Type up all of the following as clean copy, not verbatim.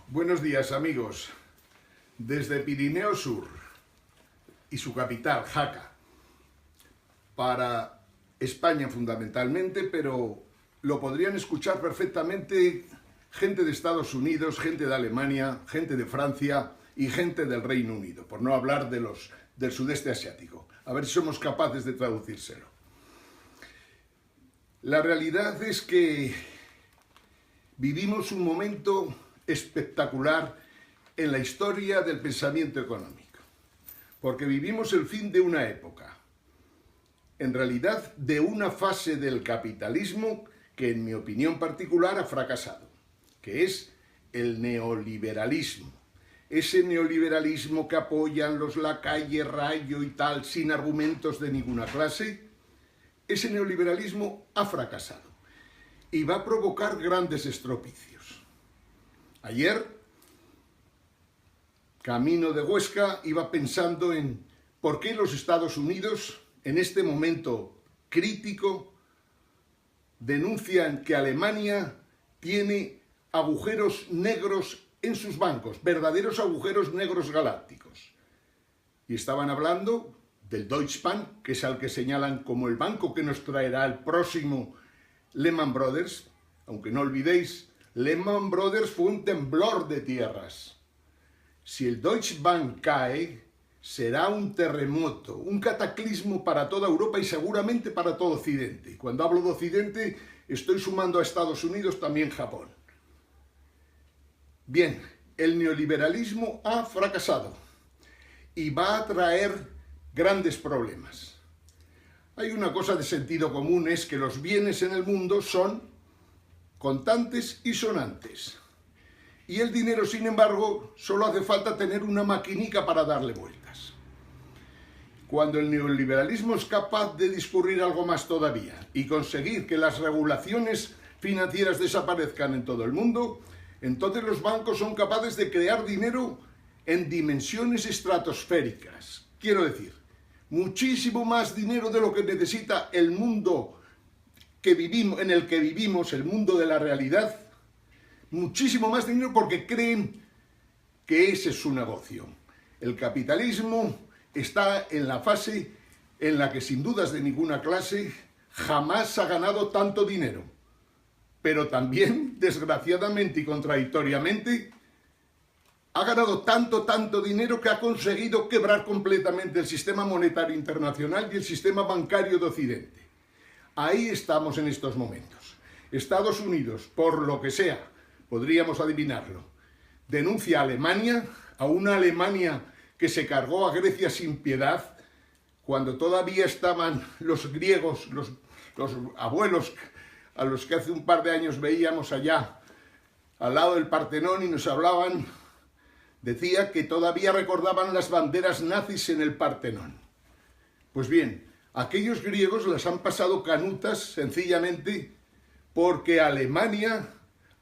Buenos días, amigos. Desde Pirineo Sur y su capital, Jaca, para España fundamentalmente, pero lo podrían escuchar perfectamente gente de Estados Unidos, gente de Alemania, gente de Francia y gente del Reino Unido, por no hablar de los del sudeste asiático. A ver si somos capaces de traducírselo. La realidad es que vivimos un momento espectacular en la historia del pensamiento económico, porque vivimos el fin de una época, en realidad de una fase del capitalismo que en mi opinión particular ha fracasado, que es el neoliberalismo. Ese neoliberalismo que apoyan los Lacalle, Rayo y tal, sin argumentos de ninguna clase, ese neoliberalismo ha fracasado y va a provocar grandes estropicios. Ayer, camino de Huesca, iba pensando en por qué los Estados Unidos, en este momento crítico, denuncian que Alemania tiene agujeros negros en sus bancos, verdaderos agujeros negros galácticos. Y estaban hablando del Deutsche Bank, que es al que señalan como el banco que nos traerá el próximo Lehman Brothers. Aunque no olvidéis, Lehman Brothers fue un temblor de tierras. Si el Deutsche Bank cae, será un terremoto, un cataclismo para toda Europa y seguramente para todo Occidente. Y cuando hablo de Occidente, estoy sumando a Estados Unidos también Japón. Bien, el neoliberalismo ha fracasado y va a traer grandes problemas. Hay una cosa de sentido común, es que los bienes en el mundo son contantes y sonantes. Y el dinero, sin embargo, solo hace falta tener una maquinica para darle vueltas. Cuando el neoliberalismo es capaz de discurrir algo más todavía y conseguir que las regulaciones financieras desaparezcan en todo el mundo, entonces los bancos son capaces de crear dinero en dimensiones estratosféricas. Quiero decir, muchísimo más dinero de lo que necesita el mundo en el que vivimos, el mundo de la realidad. Muchísimo más dinero porque creen que ese es su negocio. El capitalismo está en la fase en la que, sin dudas de ninguna clase, jamás ha ganado tanto dinero. Pero también, desgraciadamente y contradictoriamente, ha ganado tanto dinero que ha conseguido quebrar completamente el sistema monetario internacional y el sistema bancario de Occidente. Ahí estamos en estos momentos. Estados Unidos, por lo que sea, podríamos adivinarlo, denuncia a Alemania, a una Alemania que se cargó a Grecia sin piedad, cuando todavía estaban los griegos, los abuelos a los que hace un par de años veíamos allá, al lado del Partenón, y nos hablaban, decía que todavía recordaban las banderas nazis en el Partenón. Pues bien, aquellos griegos las han pasado canutas sencillamente porque Alemania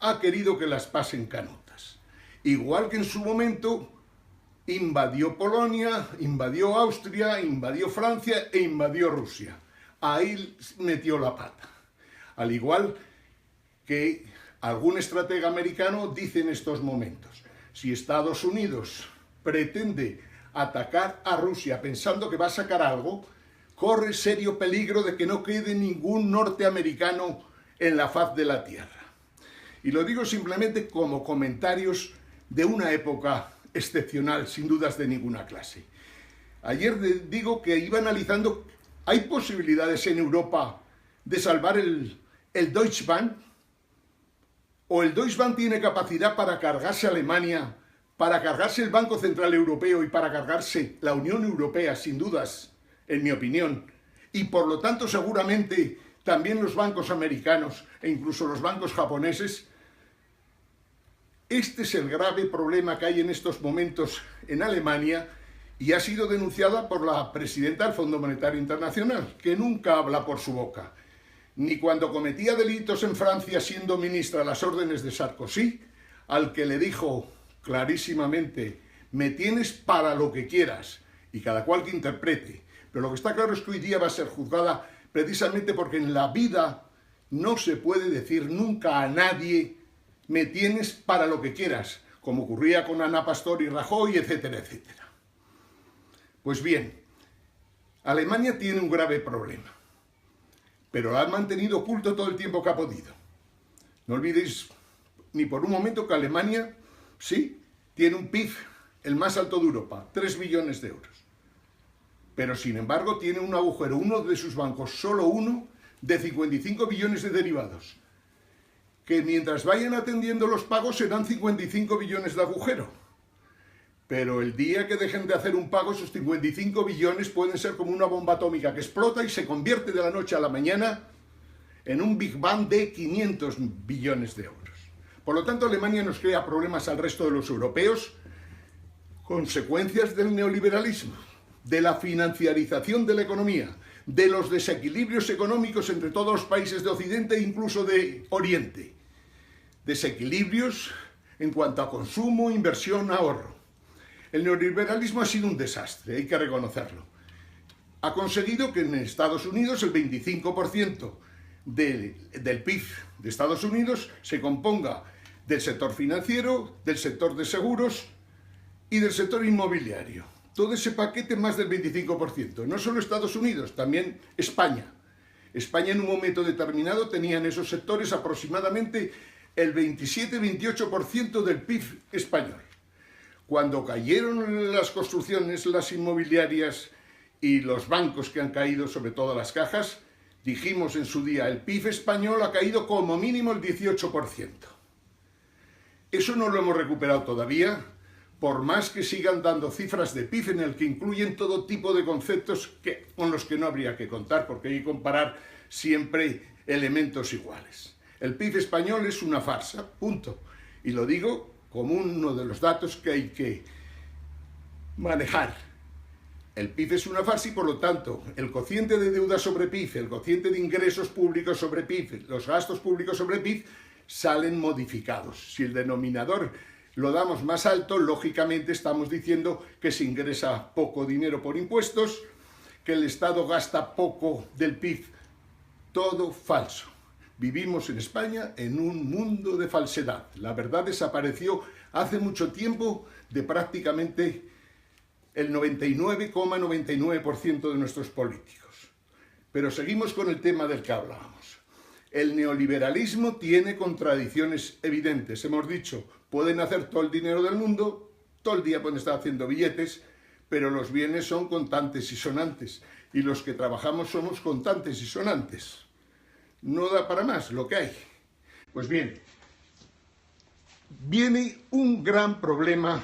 ha querido que las pasen canutas. Igual que en su momento invadió Polonia, invadió Austria, invadió Francia e invadió Rusia. Ahí metió la pata. Al igual que algún estratega americano dice en estos momentos, si Estados Unidos pretende atacar a Rusia pensando que va a sacar algo, corre serio peligro de que no quede ningún norteamericano en la faz de la tierra. Y lo digo simplemente como comentarios de una época excepcional, sin dudas de ninguna clase. Ayer digo que iba analizando, ¿hay posibilidades en Europa de salvar el Deutsche Bank? ¿O el Deutsche Bank tiene capacidad para cargarse a Alemania, para cargarse el Banco Central Europeo y para cargarse la Unión Europea, sin dudas, en mi opinión? Y por lo tanto seguramente también los bancos americanos e incluso los bancos japoneses. Este es el grave problema que hay en estos momentos en Alemania y ha sido denunciada por la presidenta del Fondo Monetario Internacional, que nunca habla por su boca. Ni cuando cometía delitos en Francia siendo ministra a las órdenes de Sarkozy, al que le dijo clarísimamente, me tienes para lo que quieras, y cada cual que interprete. Pero lo que está claro es que hoy día va a ser juzgada precisamente porque en la vida no se puede decir nunca a nadie, me tienes para lo que quieras, como ocurría con Ana Pastor y Rajoy, etcétera, etcétera. Pues bien, Alemania tiene un grave problema, pero lo ha mantenido oculto todo el tiempo que ha podido. No olvidéis ni por un momento que Alemania, sí, tiene un PIB el más alto de Europa, 3 billones de euros. Pero sin embargo tiene un agujero, uno de sus bancos, solo uno, de 55 billones de derivados. Que mientras vayan atendiendo los pagos serán 55 billones de agujero. Pero el día que dejen de hacer un pago, esos 55 billones pueden ser como una bomba atómica que explota y se convierte de la noche a la mañana en un Big Bang de 500 billones de euros. Por lo tanto, Alemania nos crea problemas al resto de los europeos, consecuencias del neoliberalismo, de la financiarización de la economía, de los desequilibrios económicos entre todos los países de Occidente e incluso de Oriente. Desequilibrios en cuanto a consumo, inversión, ahorro. El neoliberalismo ha sido un desastre, hay que reconocerlo. Ha conseguido que en Estados Unidos el 25% del PIB de Estados Unidos se componga del sector financiero, del sector de seguros y del sector inmobiliario. Todo ese paquete más del 25%. No solo Estados Unidos, también España. España en un momento determinado tenía en esos sectores aproximadamente el 27-28% del PIB español. Cuando cayeron las construcciones, las inmobiliarias y los bancos que han caído, sobre todo las cajas, dijimos en su día, el PIB español ha caído como mínimo el 18%. Eso no lo hemos recuperado todavía, por más que sigan dando cifras de PIB en el que incluyen todo tipo de conceptos con los que no habría que contar, porque hay que comparar siempre elementos iguales. El PIB español es una farsa, punto. Y lo digo como uno de los datos que hay que manejar. El PIB es una farsa y, por lo tanto, el cociente de deuda sobre PIB, el cociente de ingresos públicos sobre PIB, los gastos públicos sobre PIB, salen modificados. Si el denominador lo damos más alto, lógicamente estamos diciendo que se ingresa poco dinero por impuestos, que el Estado gasta poco del PIB. Todo falso. Vivimos en España en un mundo de falsedad. La verdad desapareció hace mucho tiempo de prácticamente el 99,99% de nuestros políticos. Pero seguimos con el tema del que hablábamos. El neoliberalismo tiene contradicciones evidentes. Hemos dicho, pueden hacer todo el dinero del mundo, todo el día pueden estar haciendo billetes, pero los bienes son contantes y sonantes. Y los que trabajamos somos contantes y sonantes. No da para más lo que hay. Pues bien, viene un gran problema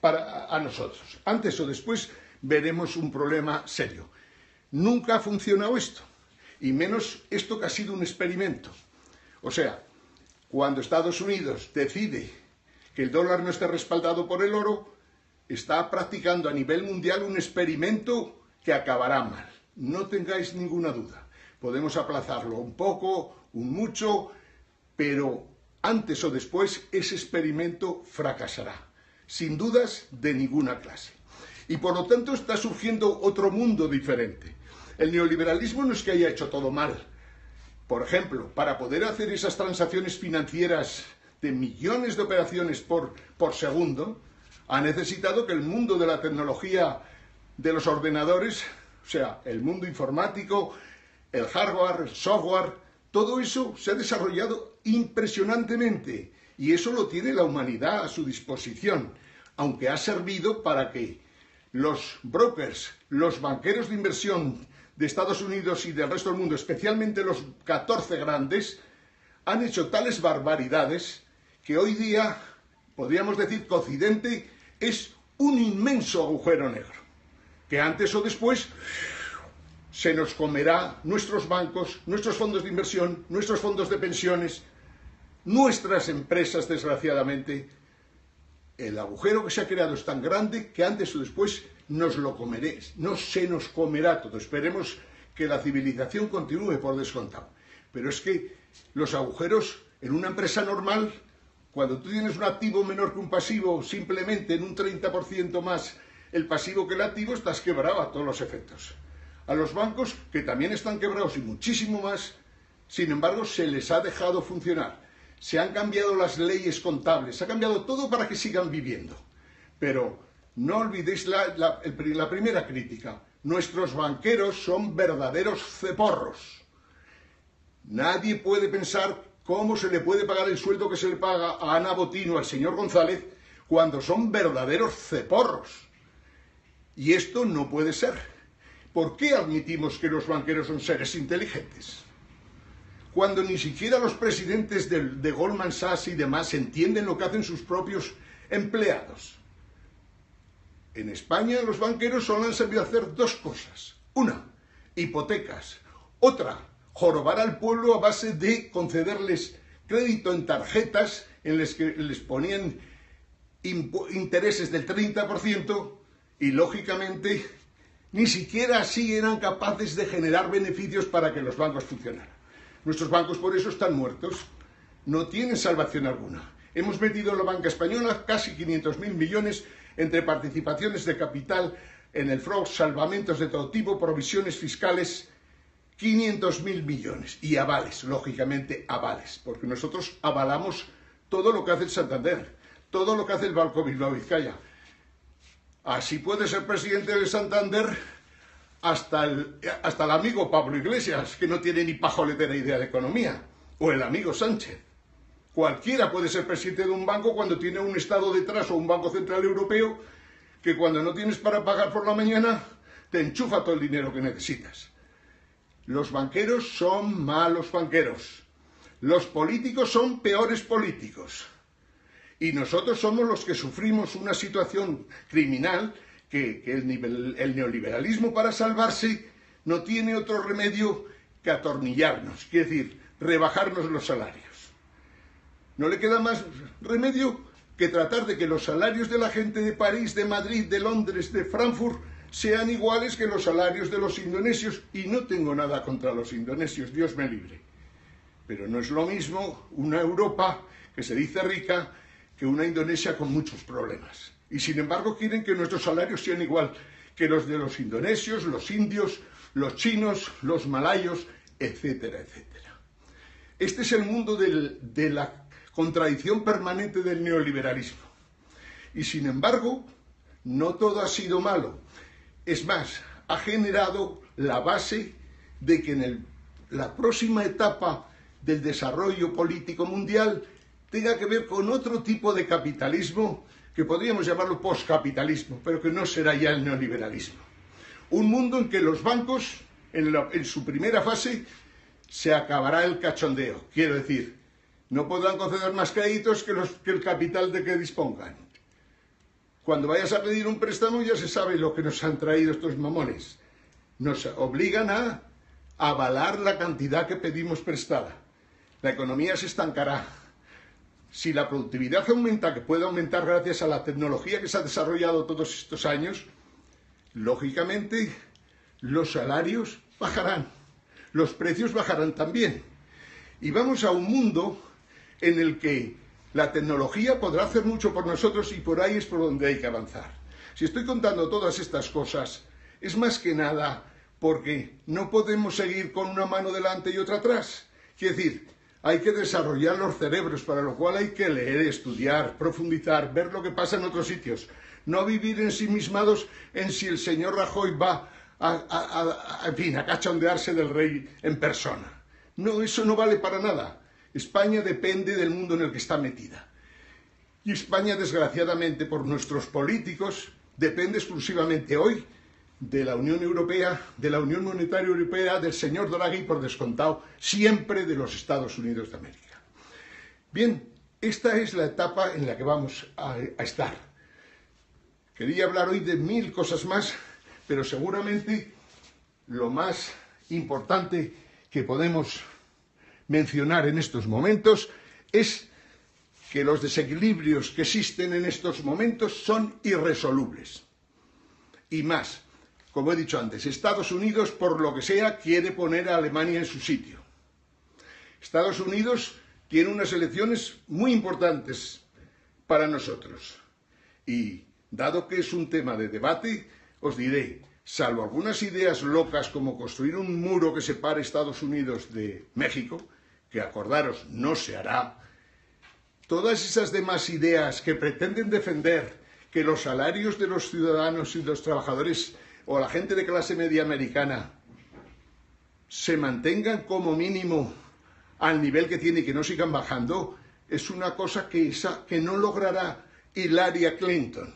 a nosotros. Antes o después veremos un problema serio. Nunca ha funcionado esto, y menos esto que ha sido un experimento. O sea, cuando Estados Unidos decide que el dólar no esté respaldado por el oro, está practicando a nivel mundial un experimento que acabará mal. No tengáis ninguna duda. Podemos aplazarlo un poco, un mucho, pero antes o después ese experimento fracasará. Sin dudas de ninguna clase. Y por lo tanto está surgiendo otro mundo diferente. El neoliberalismo no es que haya hecho todo mal. Por ejemplo, para poder hacer esas transacciones financieras de millones de operaciones por segundo, ha necesitado que el mundo de la tecnología de los ordenadores, o sea, el mundo informático, el hardware, el software, todo eso se ha desarrollado impresionantemente. Y eso lo tiene la humanidad a su disposición, aunque ha servido para que los brokers, los banqueros de inversión de Estados Unidos y del resto del mundo, especialmente los 14 grandes, han hecho tales barbaridades que hoy día podríamos decir que Occidente es un inmenso agujero negro, que antes o después se nos comerá nuestros bancos, nuestros fondos de inversión, nuestros fondos de pensiones, nuestras empresas, desgraciadamente. El agujero que se ha creado es tan grande que antes o después nos lo comeréis, no se nos comerá todo. Esperemos que la civilización continúe por descontado. Pero es que los agujeros en una empresa normal, cuando tú tienes un activo menor que un pasivo, simplemente en un 30% más el pasivo que el activo, estás quebrado a todos los efectos. A los bancos, que también están quebrados y muchísimo más, sin embargo, se les ha dejado funcionar. se han cambiado las leyes contables, se ha cambiado todo para que sigan viviendo. Pero no olvidéis la primera crítica. Nuestros banqueros son verdaderos ceporros. Nadie puede pensar cómo se le puede pagar el sueldo que se le paga a Ana Botín o al señor González cuando son verdaderos ceporros. Y esto no puede ser. ¿Por qué admitimos que los banqueros son seres inteligentes? Cuando ni siquiera los presidentes de Goldman Sachs y demás entienden lo que hacen sus propios empleados. En España los banqueros solo han sabido hacer dos cosas. Una, hipotecas. Otra, jorobar al pueblo a base de concederles crédito en tarjetas en las que les ponían intereses del 30% y, lógicamente, ni siquiera así eran capaces de generar beneficios para que los bancos funcionaran. Nuestros bancos por eso están muertos, no tienen salvación alguna. Hemos metido en la banca española casi 500.000 millones entre participaciones de capital en el FROG, salvamentos de todo tipo, provisiones fiscales, 500.000 millones. Y avales, lógicamente avales, porque nosotros avalamos todo lo que hace el Santander, todo lo que hace el Banco Bilbao Vizcaya. Así puede ser presidente del Santander hasta el amigo Pablo Iglesias, que no tiene ni pajoletera idea de economía, o el amigo Sánchez. Cualquiera puede ser presidente de un banco cuando tiene un Estado detrás o un Banco Central Europeo que cuando no tienes para pagar por la mañana te enchufa todo el dinero que necesitas. Los banqueros son malos banqueros. Los políticos son peores políticos. Y nosotros somos los que sufrimos una situación criminal que el neoliberalismo, para salvarse, no tiene otro remedio que atornillarnos, quiere decir, rebajarnos los salarios. No le queda más remedio que tratar de que los salarios de la gente de París, de Madrid, de Londres, de Frankfurt sean iguales que los salarios de los indonesios. Y no tengo nada contra los indonesios, Dios me libre. Pero no es lo mismo una Europa que se dice rica que una Indonesia con muchos problemas. Y sin embargo quieren que nuestros salarios sean igual que los de los indonesios, los indios, los chinos, los malayos, etcétera, etcétera. Este es el mundo de la contradicción permanente del neoliberalismo. Y sin embargo, no todo ha sido malo. Es más, ha generado la base de que en la próxima etapa del desarrollo político mundial tenga que ver con otro tipo de capitalismo que podríamos llamarlo postcapitalismo, pero que no será ya el neoliberalismo. Un mundo en que los bancos, en su primera fase, se acabará el cachondeo. Quiero decir, no podrán conceder más créditos que el capital de que dispongan. Cuando vayas a pedir un préstamo ya se sabe lo que nos han traído estos mamones. Nos obligan a avalar la cantidad que pedimos prestada. La economía se estancará. Si la productividad aumenta, que puede aumentar gracias a la tecnología que se ha desarrollado todos estos años, lógicamente los salarios bajarán, los precios bajarán también. Y vamos a un mundo en el que la tecnología podrá hacer mucho por nosotros y por ahí es por donde hay que avanzar. Si estoy contando todas estas cosas, es más que nada porque no podemos seguir con una mano delante y otra atrás. Quiere decir, hay que desarrollar los cerebros, para lo cual hay que leer, estudiar, profundizar, ver lo que pasa en otros sitios. No vivir ensimismados en si el señor Rajoy va a cachondearse del rey en persona. No, eso no vale para nada. España depende del mundo en el que está metida. Y España, desgraciadamente, por nuestros políticos, depende exclusivamente hoy de la Unión Europea, de la Unión Monetaria Europea, del señor Draghi, por descontado, siempre de los Estados Unidos de América. Bien, esta es la etapa en la que vamos a estar. Quería hablar hoy de 1000 cosas más, pero seguramente lo más importante que podemos mencionar en estos momentos es que los desequilibrios que existen en estos momentos son irresolubles. Y más, como he dicho antes, Estados Unidos, por lo que sea, quiere poner a Alemania en su sitio. Estados Unidos tiene unas elecciones muy importantes para nosotros. Y dado que es un tema de debate, os diré, salvo algunas ideas locas como construir un muro que separe Estados Unidos de México, que acordaros no se hará, todas esas demás ideas que pretenden defender que los salarios de los ciudadanos y los trabajadores o la gente de clase media americana se mantengan como mínimo al nivel que tiene y que no sigan bajando, es una cosa que no logrará Hillary Clinton,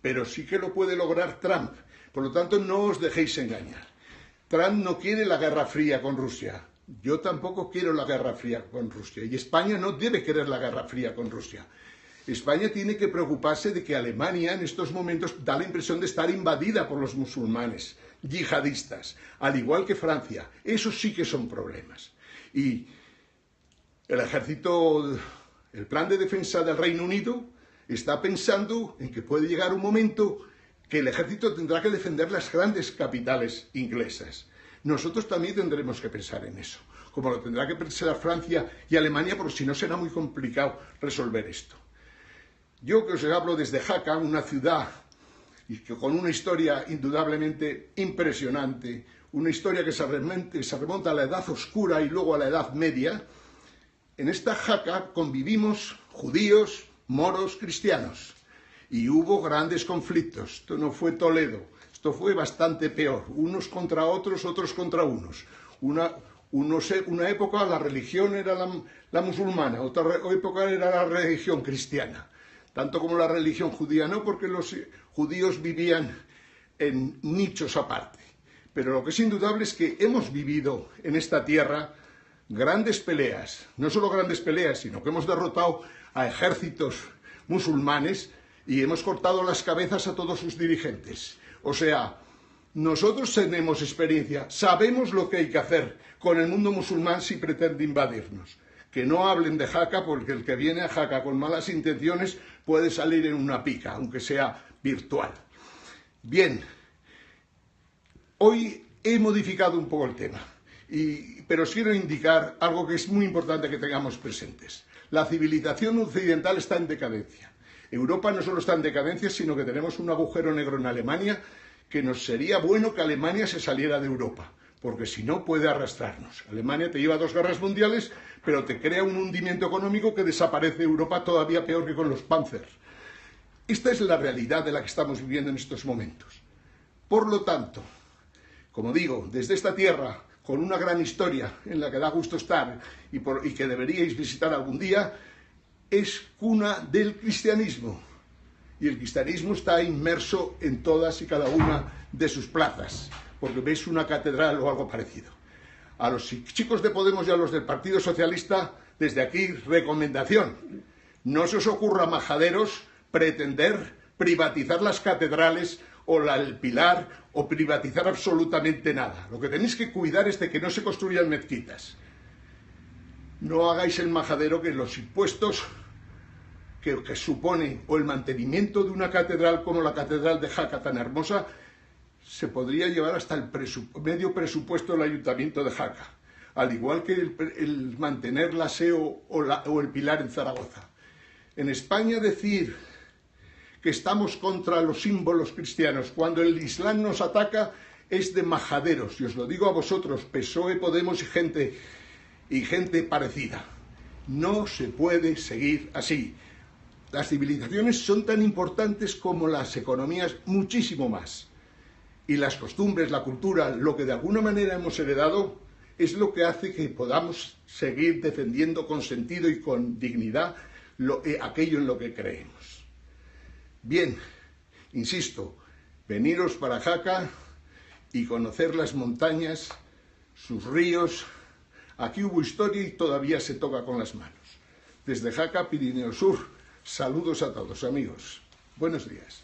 pero sí que lo puede lograr Trump. Por lo tanto, no os dejéis engañar. Trump no quiere la guerra fría con Rusia. Yo tampoco quiero la guerra fría con Rusia. Y España no debe querer la guerra fría con Rusia. España tiene que preocuparse de que Alemania en estos momentos da la impresión de estar invadida por los musulmanes yihadistas, al igual que Francia. Esos sí que son problemas. Y el ejército, el plan de defensa del Reino Unido está pensando en que puede llegar un momento que el ejército tendrá que defender las grandes capitales inglesas. Nosotros también tendremos que pensar en eso, como lo tendrá que pensar Francia y Alemania, porque si no será muy complicado resolver esto. Yo que os hablo desde Jaca, una ciudad con una historia indudablemente impresionante, una historia que se remonta a la Edad Oscura y luego a la Edad Media. En esta Jaca convivimos judíos, moros, cristianos, y hubo grandes conflictos. Esto no fue Toledo, esto fue bastante peor, unos contra otros, otros contra unos. Una época la religión era la musulmana, otra época era la religión cristiana. Tanto como la religión judía no, porque los judíos vivían en nichos aparte. Pero lo que es indudable es que hemos vivido en esta tierra grandes peleas, no solo grandes peleas, sino que hemos derrotado a ejércitos musulmanes y hemos cortado las cabezas a todos sus dirigentes. O sea, nosotros tenemos experiencia, sabemos lo que hay que hacer con el mundo musulmán si pretende invadirnos. Que no hablen de Jaca, porque el que viene a Jaca con malas intenciones puede salir en una pica, aunque sea virtual. Bien, hoy he modificado un poco el tema, pero os quiero indicar algo que es muy importante que tengamos presentes. La civilización occidental está en decadencia. Europa no solo está en decadencia, sino que tenemos un agujero negro en Alemania que nos sería bueno que Alemania se saliera de Europa, porque si no puede arrastrarnos. Alemania te lleva a 2 guerras mundiales, pero te crea un hundimiento económico que desaparece Europa todavía peor que con los Panzers. Esta es la realidad de la que estamos viviendo en estos momentos. Por lo tanto, como digo, desde esta tierra, con una gran historia en la que da gusto estar y que deberíais visitar algún día, es cuna del cristianismo. Y el cristianismo está inmerso en todas y cada una de sus plazas, porque veis una catedral o algo parecido. A los chicos de Podemos y a los del Partido Socialista, desde aquí, recomendación. No se os ocurra, majaderos, pretender privatizar las catedrales o el Pilar o privatizar absolutamente nada. Lo que tenéis que cuidar es de que no se construyan mezquitas. No hagáis el majadero que los impuestos que supone o el mantenimiento de una catedral como la catedral de Jaca tan hermosa se podría llevar hasta el medio presupuesto del Ayuntamiento de Jaca, al igual que el mantener la SEO o el Pilar en Zaragoza. En España decir que estamos contra los símbolos cristianos cuando el Islam nos ataca es de majaderos, y os lo digo a vosotros, PSOE, Podemos y gente parecida. No se puede seguir así. Las civilizaciones son tan importantes como las economías, muchísimo más. Y las costumbres, la cultura, lo que de alguna manera hemos heredado, es lo que hace que podamos seguir defendiendo con sentido y con dignidad aquello en lo que creemos. Bien, insisto, veniros para Jaca y conocer las montañas, sus ríos. Aquí hubo historia y todavía se toca con las manos. Desde Jaca, Pirineo Sur, saludos a todos, amigos. Buenos días.